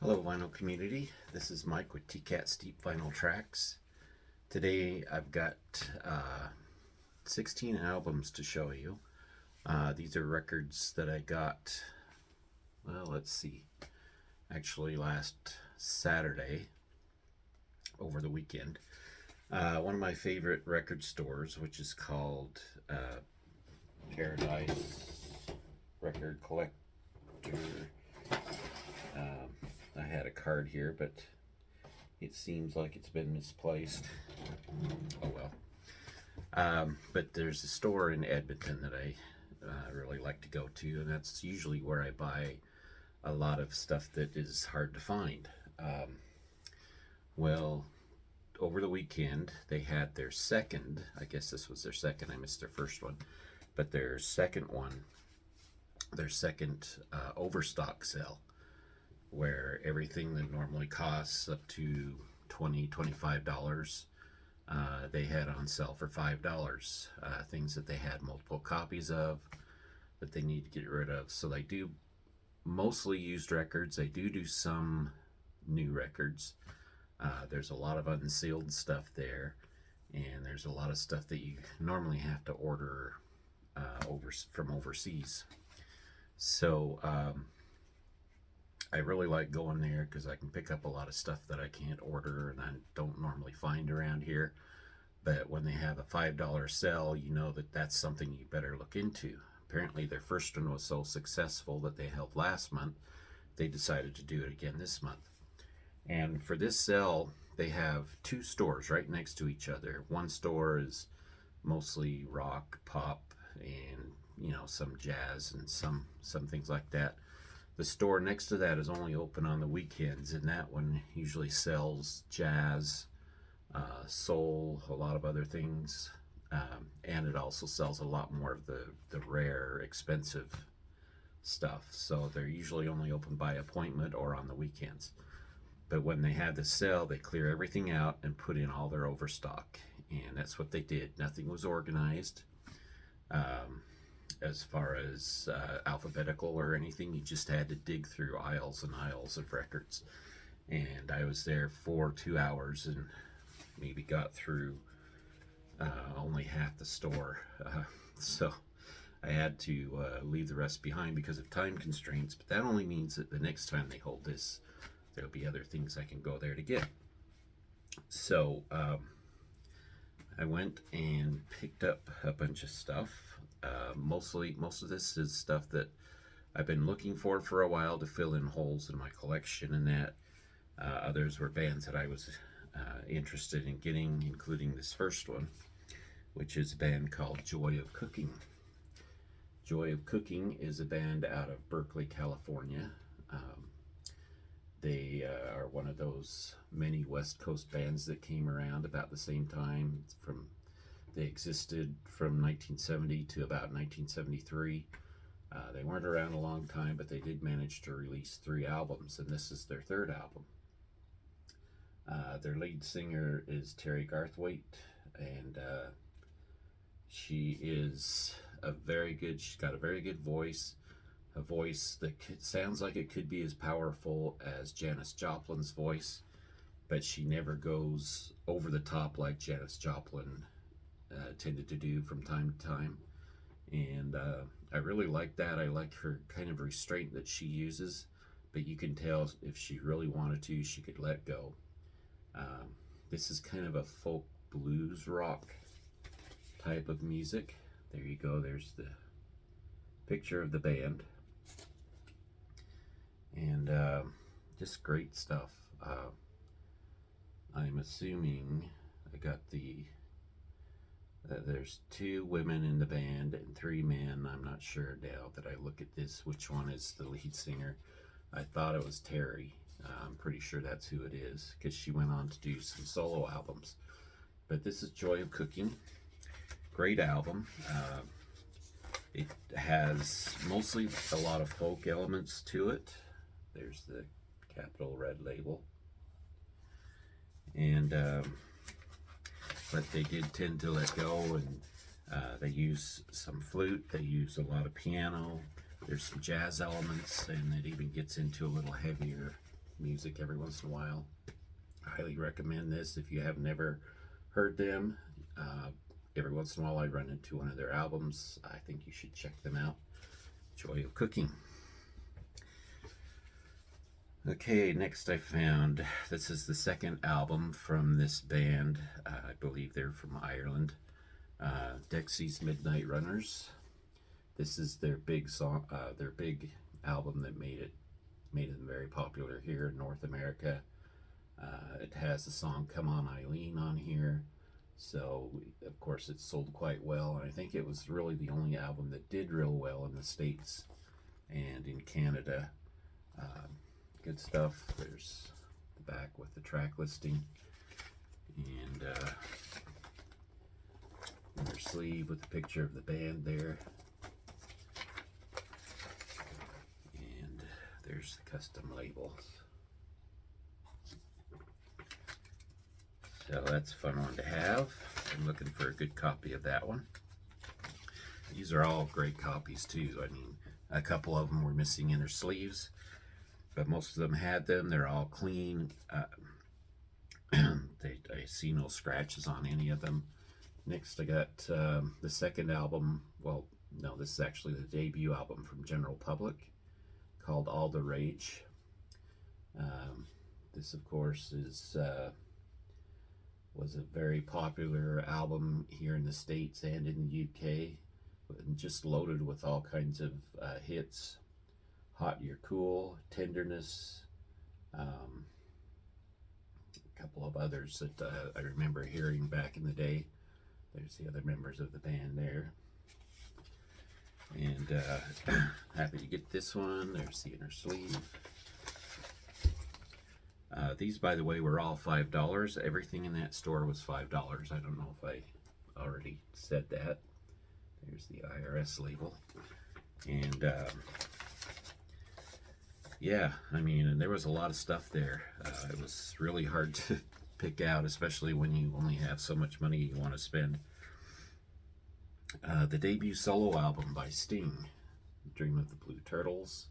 Hello, vinyl community. This is Mike with TCAT Steep Vinyl Tracks. Today I've got 16 albums to show you. These are records that I got, well, let's see, actually last Saturday over the weekend. One of my favorite record stores, which is called Paradise Record Collector. I had a card here, but it seems like it's been misplaced. Oh well. But there's a store in Edmonton that I really like to go to, and that's usually where I buy a lot of stuff that is hard to find. Well, over the weekend, they had their second, I guess this was their second, I missed their first one, but their second Overstock sale, where everything that normally costs up to $25 they had on sale for $5. Things that they had multiple copies of that they need to get rid of. So they do mostly used records. They do some new records. There's a lot of unsealed stuff there, and there's a lot of stuff that you normally have to order from overseas. So I really like going there because I can pick up a lot of stuff that I can't order and I don't normally find around here. But when they have a $5 sale, you know that that's something you better look into. Apparently their first one was so successful that they held last month, they decided to do it again this month. And for this sale, they have two stores right next to each other. One store is mostly rock, pop, and some jazz and some things like that. The store next to that is only open on the weekends, and that one usually sells jazz, soul, a lot of other things, and it also sells a lot more of the rare, expensive stuff. So they're usually only open by appointment or on the weekends. But when they had the sale, they clear everything out and put in all their overstock, and that's what they did. Nothing was organized. As far as alphabetical or anything, you just had to dig through aisles and aisles of records. And I was there for 2 hours and maybe got through only half the store. So I had to leave the rest behind because of time constraints. But that only means that the next time they hold this, there'll be other things I can go there to get. So I went and picked up a bunch of stuff. Most of this is stuff that I've been looking for a while to fill in holes in my collection, and that others were bands that I was interested in getting, including this first one, which is a band called Joy of Cooking. Joy of Cooking is a band out of Berkeley, California. They are one of those many West Coast bands that came around about the same time. They existed from 1970 to about 1973. They weren't around a long time, but they did manage to release 3 albums, and this is their 3rd album. Their lead singer is Terry Garthwaite, and she's got a very good voice, a voice that sounds like it could be as powerful as Janis Joplin's voice, but she never goes over the top like Janis Joplin tended to do from time to time. And I really like that. I like her kind of restraint that she uses, but you can tell if she really wanted to, she could let go. This is kind of a folk blues rock type of music. There you go, there's the picture of the band. And just great stuff. I'm assuming I got there's 2 women in the band and 3 men. I'm not sure now that I look at this which one is the lead singer. I thought it was Terry. I'm pretty sure that's who it is because she went on to do some solo albums. But this is Joy of Cooking. Great album. It has mostly a lot of folk elements to it. There's the capital red label. And but they did tend to let go, and they use some flute, they use a lot of piano, there's some jazz elements, and it even gets into a little heavier music every once in a while. I highly recommend this if you have never heard them. Every once in a while I run into one of their albums. I think you should check them out. Joy of Cooking. Okay, next I found, this is the second album from this band. I believe they're from Ireland. Dexy's Midnight Runners. This is their big song, their big album that made them very popular here in North America. It has the song Come On Eileen on here, so of course it sold quite well, and I think it was really the only album that did real well in the States and in Canada. Good stuff. There's the back with the track listing, and their sleeve with the picture of the band there, and there's the custom labels. So that's a fun one to have. I'm looking for a good copy of that one. These are all great copies too. I mean, a couple of them were missing inner sleeves, but most of them had them. They're all clean. I see no scratches on any of them. Next, I got the second album. Well, no, this is actually the debut album from General Public, called All the Rage. This, of course, was a very popular album here in the States and in the UK, and just loaded with all kinds of hits. Hot You're Cool, Tenderness, a couple of others that I remember hearing back in the day. There's the other members of the band there. And happy to get this one. There's the inner sleeve. These, by the way, were all $5. Everything in that store was $5. I don't know if I already said that. There's the IRS label. And yeah, I mean, and there was a lot of stuff there. It was really hard to pick out, especially when you only have so much money you want to spend. The debut solo album by Sting, Dream of the Blue Turtles.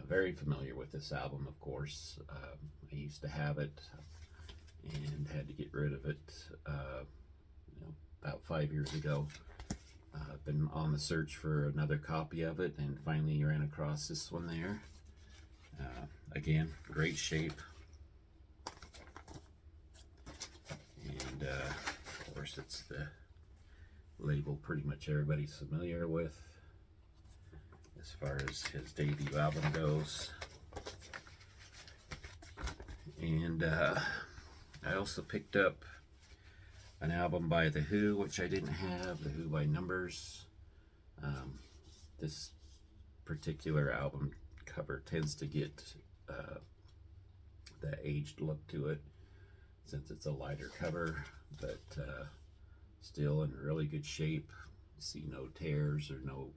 Very familiar with this album, of course. I used to have it and had to get rid of it about 5 years ago. I've been on the search for another copy of it, and finally ran across this one there. Again, great shape. And of course it's the label pretty much everybody's familiar with as far as his debut album goes. And I also picked up an album by The Who, which I didn't have, The Who by Numbers. This particular album cover tends to get the aged look to it, since it's a lighter cover, but still in really good shape. See no tears or no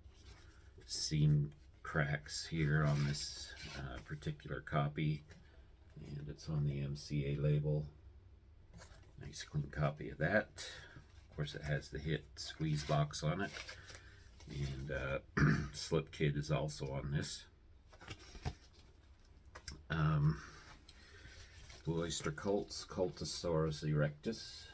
seam cracks here on this particular copy, and it's on the MCA label. Nice clean copy of that. Of course, it has the hit squeeze box on it, and Slip Kid is also on this. Blue Oyster Cult's Cultosaurus erectus.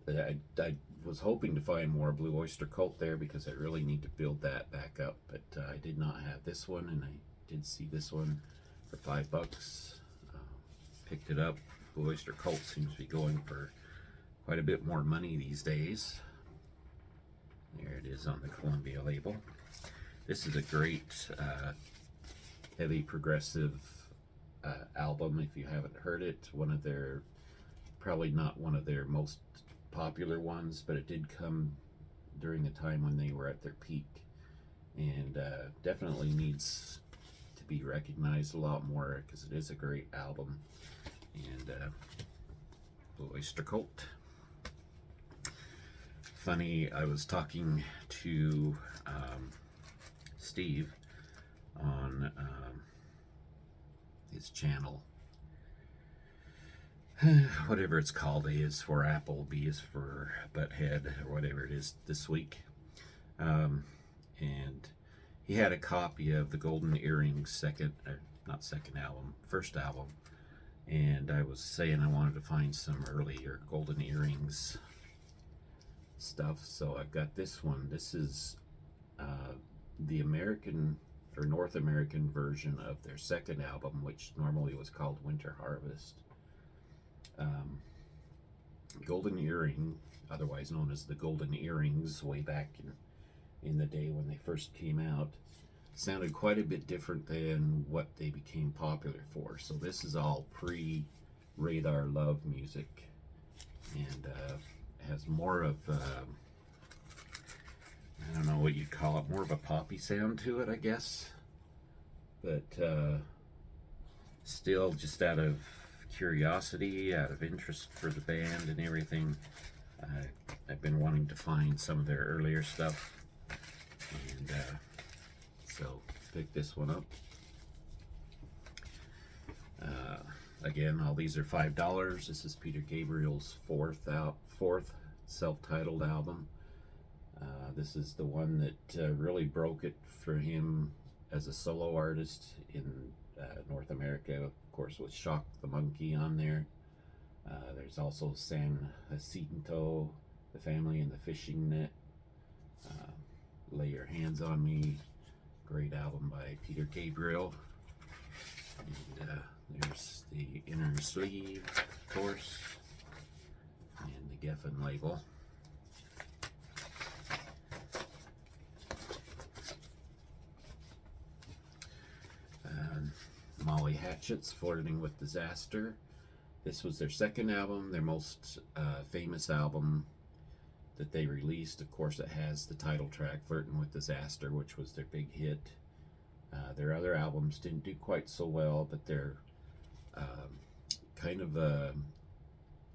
I was hoping to find more Blue Oyster Cult there, because I really need to build that back up, but I did not have this one, and I did see this one for $5. Picked it up. Blue Oyster Cult seems to be going for quite a bit more money these days. There it is on the Columbia label. This is a great heavy progressive album. If you haven't heard it, probably not one of their most popular ones, but it did come during the time when they were at their peak, and definitely needs to be recognized a lot more, because it is a great album. And Blue Oyster Cult. Funny, I was talking to Steve on his channel, whatever it's called. A is for Apple, B is for Butthead, or whatever it is this week. And he had a copy of the Golden Earrings first album, and I was saying I wanted to find some earlier Golden Earrings stuff, so I've got this one. This is the American or North American version of their second album, which normally was called Winter Harvest. Golden Earring, otherwise known as the Golden Earrings, way back in the day when they first came out, sounded quite a bit different than what they became popular for. So this is all pre-Radar Love music, and has more of I don't know what you'd call it, more of a poppy sound to it, I guess, but still, just out of curiosity, out of interest for the band and everything, I've been wanting to find some of their earlier stuff, and so picked this one up. Again, all these are $5. This is Peter Gabriel's fourth self-titled album. This is the one that really broke it for him as a solo artist in North America, of course, with Shock the Monkey on there. There's also San Jacinto, The Family and the Fishing Net, Lay Your Hands on Me, great album by Peter Gabriel. And there's the inner sleeve, of course, and the Geffen label. Molly Hatchet's Flirting with Disaster. This was their second album, their most famous album that they released. Of course, it has the title track, Flirting with Disaster, which was their big hit. Their other albums didn't do quite so well, but they're kind of a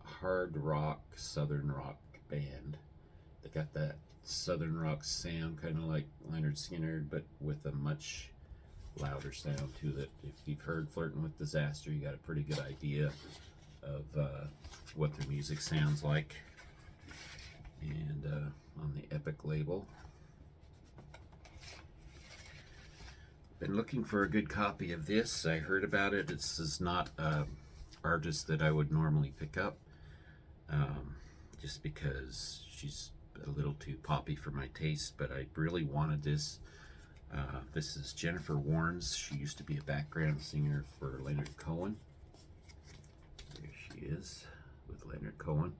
hard rock, southern rock band. They got that southern rock sound, kind of like Lynyrd Skynyrd, but with a much louder sound to it. If you've heard Flirting with Disaster, you got a pretty good idea of what their music sounds like. And on the Epic label, been looking for a good copy of this. I heard about it. This is not an artist that I would normally pick up, just because she's a little too poppy for my taste, but I really wanted this. This is Jennifer Warnes. She used to be a background singer for Leonard Cohen. There she is with Leonard Cohen.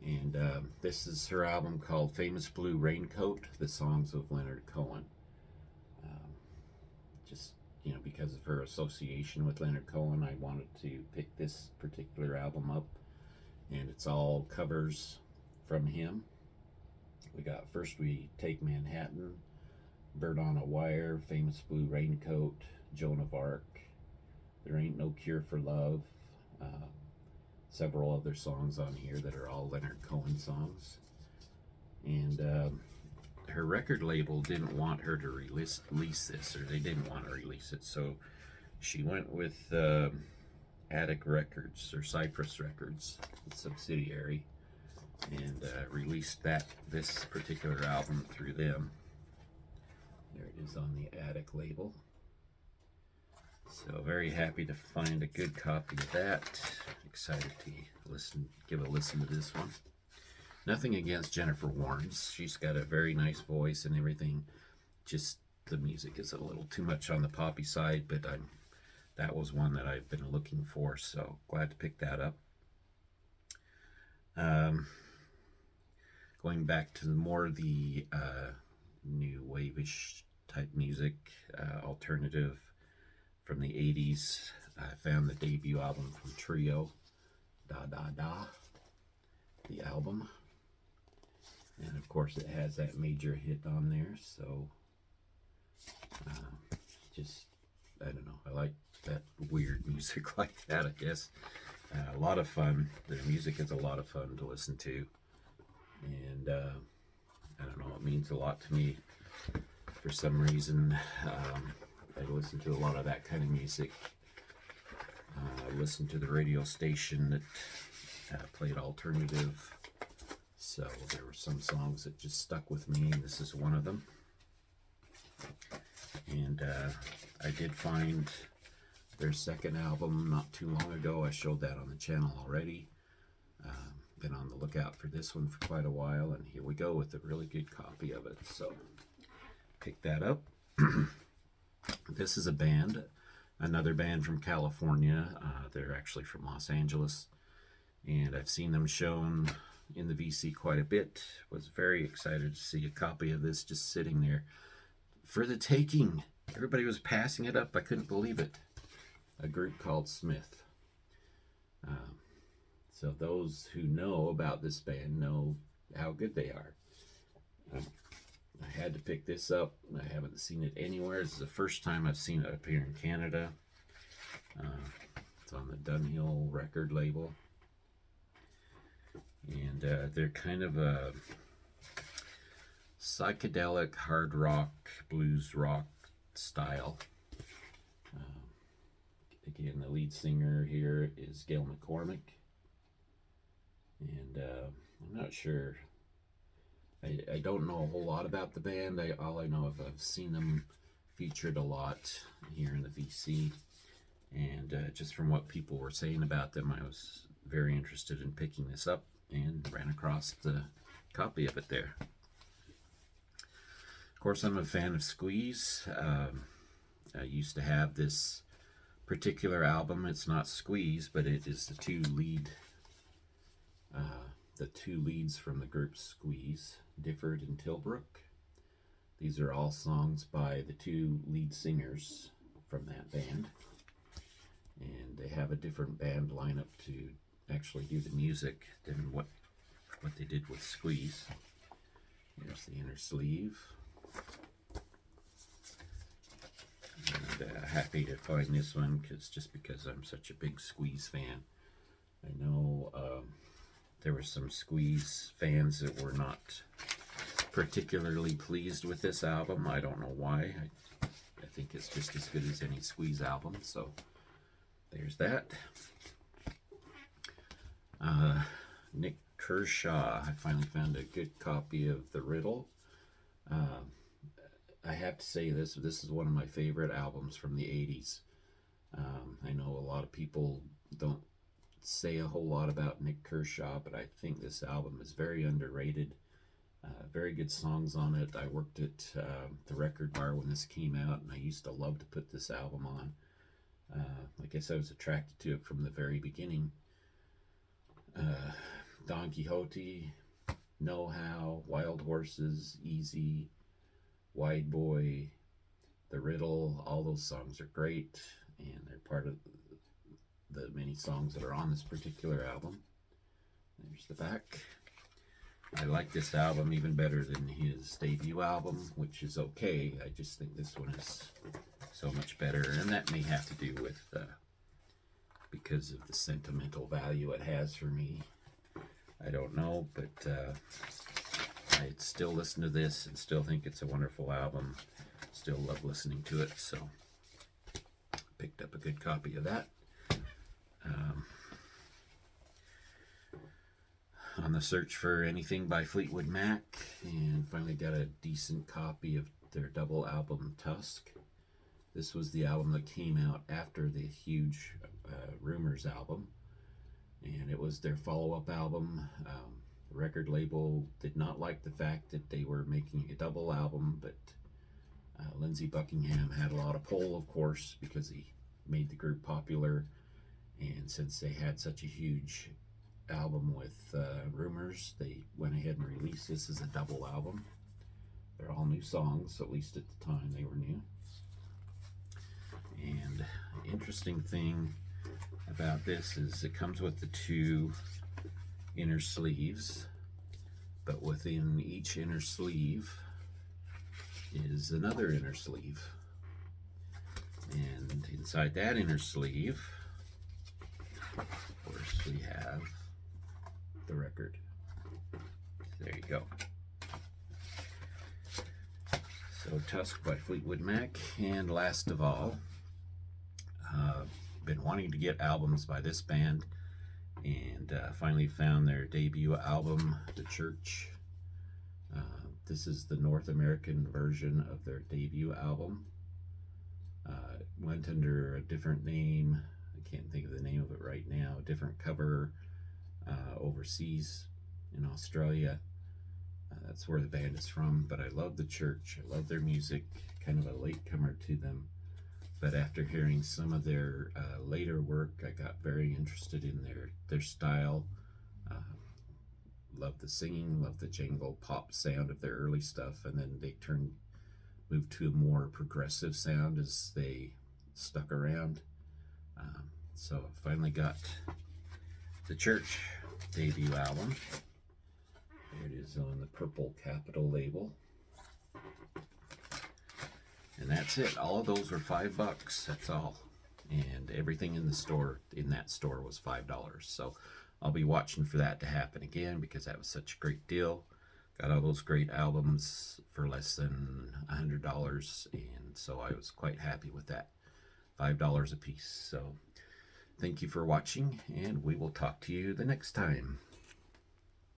And this is her album called Famous Blue Raincoat, the songs of Leonard Cohen. Just, because of her association with Leonard Cohen, I wanted to pick this particular album up. And it's all covers from him. We Take Manhattan, Bird on a Wire, Famous Blue Raincoat, Joan of Arc, There Ain't No Cure for Love, several other songs on here that are all Leonard Cohen songs. And her record label didn't want her to release this, or they didn't want to release it, so she went with Attic Records, or Cypress Records, the subsidiary, and released this particular album through them. There it is on the Attic label. So very happy to find a good copy of that. Excited to give a listen to this one. Nothing against Jennifer Warnes. She's got a very nice voice and everything. Just the music is a little too much on the poppy side, but that was one that I've been looking for, so glad to pick that up. Going back to more of the new wave-ish type music, alternative from the 80s. I found the debut album from Trio, Da Da Da, the album. And of course it has that major hit on there, so I don't know, I like that weird music like that, I guess. A lot of fun. Their music is a lot of fun to listen to. And I don't know, it means a lot to me for some reason. I listen to a lot of that kind of music. I listened to the radio station that played alternative, so there were some songs that just stuck with me, and this is one of them. And I did find their second album not too long ago. I showed that on the channel already. Been on the lookout for this one for quite a while, and here we go with a really good copy of it. So pick that up. This is a band, another band from California. They're actually from Los Angeles, and I've seen them shown in the VC quite a bit. Was very excited to see a copy of this just sitting there for the taking. Everybody was passing it up. I couldn't believe it. A group called Smith. So those who know about this band know how good they are. I had to pick this up. I haven't seen it anywhere. This is the first time I've seen it up here in Canada. It's on the Dunhill record label. And they're kind of a psychedelic hard rock, blues rock style. Again, the lead singer here is Gail McCormick. And I'm not sure. I don't know a whole lot about the band. All I know is I've seen them featured a lot here in the VC. And just from what people were saying about them, I was very interested in picking this up and ran across the copy of it there. Of course, I'm a fan of Squeeze. I used to have this particular album. It's not Squeeze, but it is the two leads from the group Squeeze, Difford and Tilbrook. These are all songs by the two lead singers from that band, and they have a different band lineup to actually do the music than what they did with Squeeze. Here's the inner sleeve. And happy to find this one because I'm such a big Squeeze fan. I know there were some Squeeze fans that were not particularly pleased with this album. I don't know why. I think it's just as good as any Squeeze album. So there's that. Nick Kershaw. I finally found a good copy of The Riddle. I have to say this is one of my favorite albums from the 80s. I know a lot of people don't say a whole lot about Nick Kershaw, but I think this album is very underrated. Very good songs on it. I worked at the record bar when this came out, and I used to love to put this album on. I guess I was attracted to it from the very beginning. Don Quixote, Know How, Wild Horses, Easy, Wide Boy, The Riddle, all those songs are great, and they're part of the many songs that are on this particular album. There's the back. I like this album even better than his debut album, which is okay. I just think this one is so much better, and that may have to do with because of the sentimental value it has for me. I don't know, but I still listen to this and still think it's a wonderful album. Still love listening to it, so picked up a good copy of that. On the search for anything by Fleetwood Mac, and finally got a decent copy of their double album Tusk. This was the album that came out after the huge Rumors album, and it was their follow-up album. The record label did not like the fact that they were making a double album, but Lindsey Buckingham had a lot of pull, of course, because he made the group popular, and since they had such a huge album with Rumors, they went ahead and released this as a double album. They're all new songs, at least at the time they were new. And the interesting thing about this is it comes with the two inner sleeves, but within each inner sleeve is another inner sleeve, and inside that inner sleeve, of course, we have the record. There you go. So Tusk by Fleetwood Mac, and last of all, been wanting to get albums by this band, and finally found their debut album, The Church. This is the North American version of their debut album. Went under a different name. I can't think of the name of it right now. A different cover overseas in Australia. That's where the band is from. But I love the church. I love their music. Kind of a latecomer to them. But after hearing some of their later work, I got very interested in their style. Love the singing, love the jangle pop sound of their early stuff, and then they moved to a more progressive sound as they stuck around. So I finally got the Church debut album. There it is on the purple Capitol label. And that's it. All of those were $5. That's all. And everything in that store was $5. So I'll be watching for that to happen again, because that was such a great deal. Got all those great albums for less than $100, and so I was quite happy with that. $5 a piece. So thank you for watching, and we will talk to you the next time.